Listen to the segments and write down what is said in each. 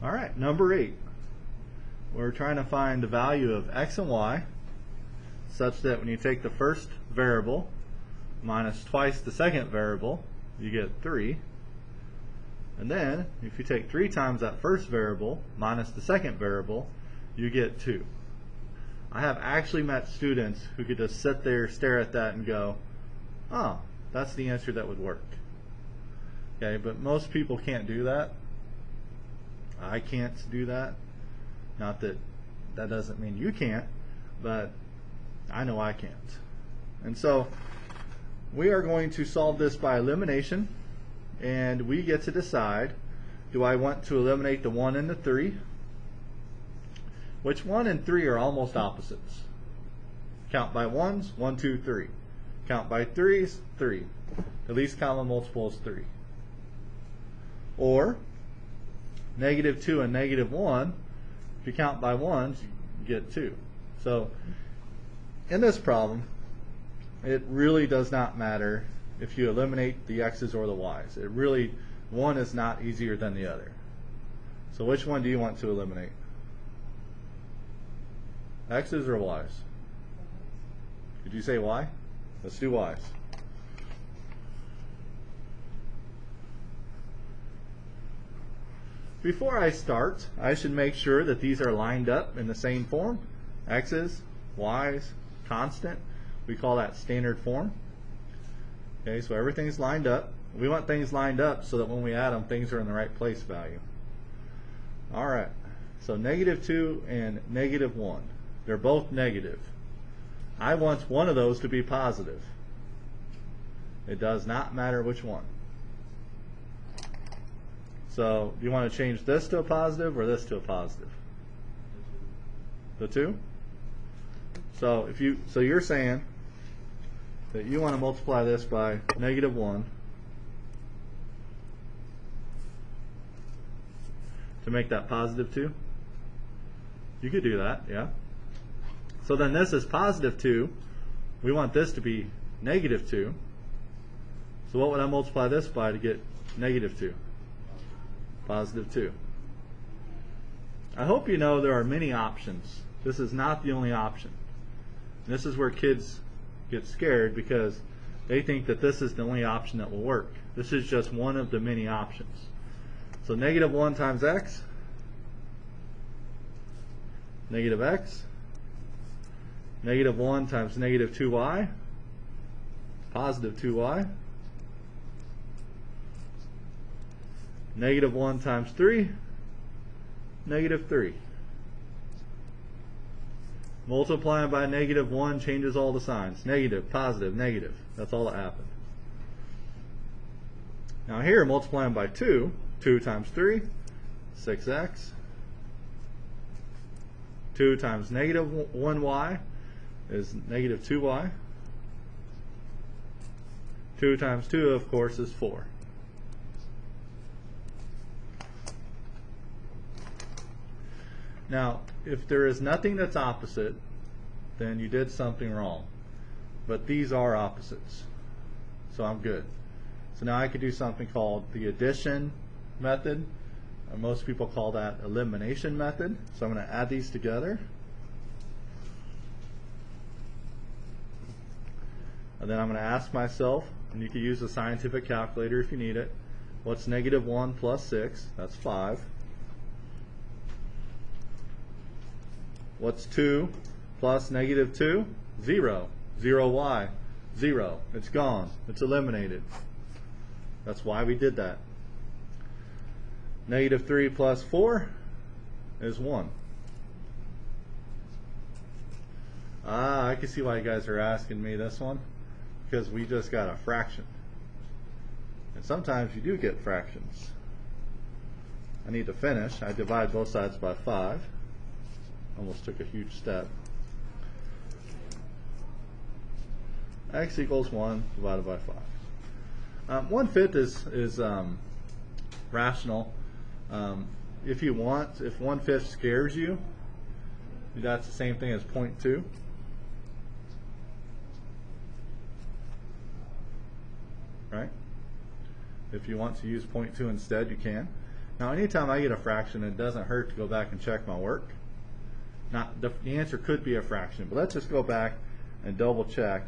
Alright, number 8. We're trying to find the value of x and y such that when you take the first variable minus twice the second variable, you get 3. And then, if you take 3 times that first variable minus the second variable, you get 2. I have actually met students who could just sit there, stare at that, and go, oh, that's the answer that would work. Okay, but most people can't do that. I can't do that. Not that that doesn't mean you can't, but I know I can't. And so we are going to solve this by elimination, and we get to decide, do I want to eliminate the 1 and the 3? Which 1 and 3 are almost opposites. Count by 1s, 1, 2, 3. Count by 3s, 3. The least common multiple is 3. Or negative 2 and negative 1, if you count by 1s, you get 2. So in this problem, it really does not matter if you eliminate the x's or the y's. It really, one is not easier than the other. So which one do you want to eliminate? X's or y's? Did you say y? Let's do y's. Before I start, I should make sure that these are lined up in the same form. X's, y's, constant. We call that standard form. Okay, so everything's lined up. We want things lined up so that when we add them, things are in the right place value. Alright, so negative 2 and negative 1. They're both negative. I want one of those to be positive. It does not matter which one. So, do you want to change this to a positive or this to a positive? The 2? So you're saying that you want to multiply this by negative 1 to make that positive 2? You could do that, yeah. So then this is positive 2. We want this to be negative 2. So what would I multiply this by to get negative 2? Positive 2. I hope you know there are many options. This is not the only option. And this is where kids get scared because they think that this is the only option that will work. This is just one of the many options. So negative 1 times x, negative x, negative 1 times negative 2y, positive 2y, negative 1 times 3, negative 3. Multiplying by negative 1 changes all the signs. Negative, positive, negative. That's all that happened. Now here, multiplying by 2, 2 times 3, 6x. 2 times negative 1y is negative 2y. 2 times 2, of course, is 4. Now, if there is nothing that's opposite, then you did something wrong. But these are opposites. So I'm good. So now I could do something called the addition method. Most people call that elimination method. So I'm going to add these together. And then I'm going to ask myself, and you can use a scientific calculator if you need it, what's negative 1 plus 6? That's 5. What's 2 plus negative 2? 0. 0y. 0. It's gone. It's eliminated. That's why we did that. Negative 3 plus 4 is 1. I can see why you guys are asking me this one. Because we just got a fraction. And sometimes you do get fractions. I need to finish. I divide both sides by 5. Almost took a huge step. X equals 1 divided by 5. 1/5 is rational. If you want, if 1/5 scares you, that's the same thing as 0.2. Right? If you want to use 0.2 instead, you can. Now anytime I get a fraction, it doesn't hurt to go back and check my work. Not the answer could be a fraction, but let's just go back and double check.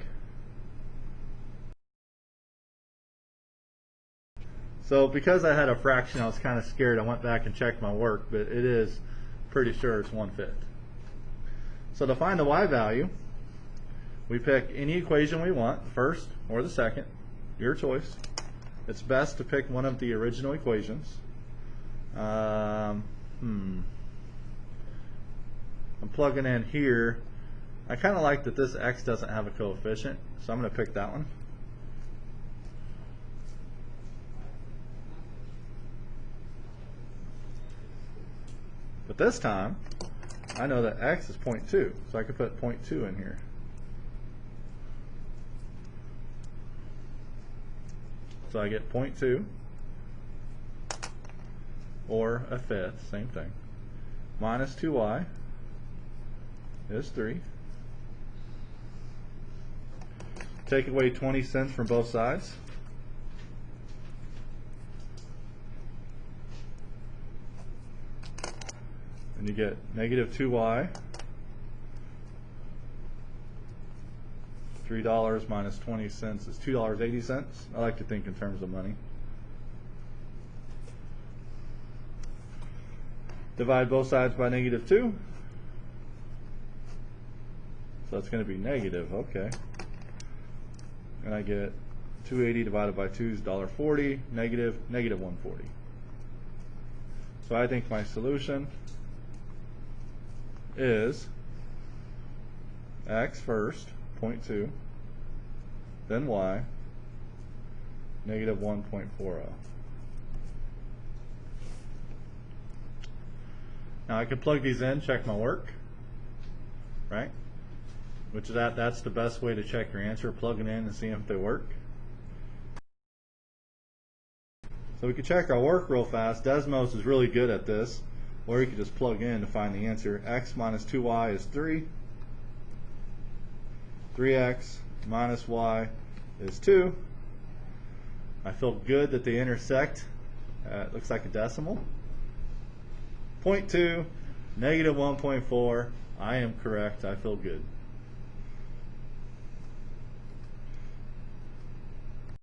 So because I had a fraction, I was kind of scared. I went back and checked my work, but it is pretty sure it's 1/5. So to find the y value, we pick any equation we want, the first or the second, your choice. It's best to pick one of the original equations. I'm plugging in here. I kind of like that this x doesn't have a coefficient, so I'm going to pick that one. But this time, I know that x is 0.2, so I could put 0.2 in here. So I get 0.2, or 1/5, same thing, minus 2y is 3. Take away 20 cents from both sides. And you get negative 2y, $3 minus 20 cents is $2.80. I like to think in terms of money. Divide both sides by negative 2. So it's going to be negative, okay. And I get 280 divided by 2 is $1.40, negative 140. So I think my solution is x first, 0.2, then y, negative 1.40. Now I can plug these in, check my work, right? Which is that's the best way to check your answer, plug it in and see if they work. So we can check our work real fast. Desmos is really good at this. Or you could just plug in to find the answer. X minus 2y is 3. 3x minus y is 2. I feel good that they intersect. It looks like a decimal. 0.2, negative 1.4. I am correct. I feel good.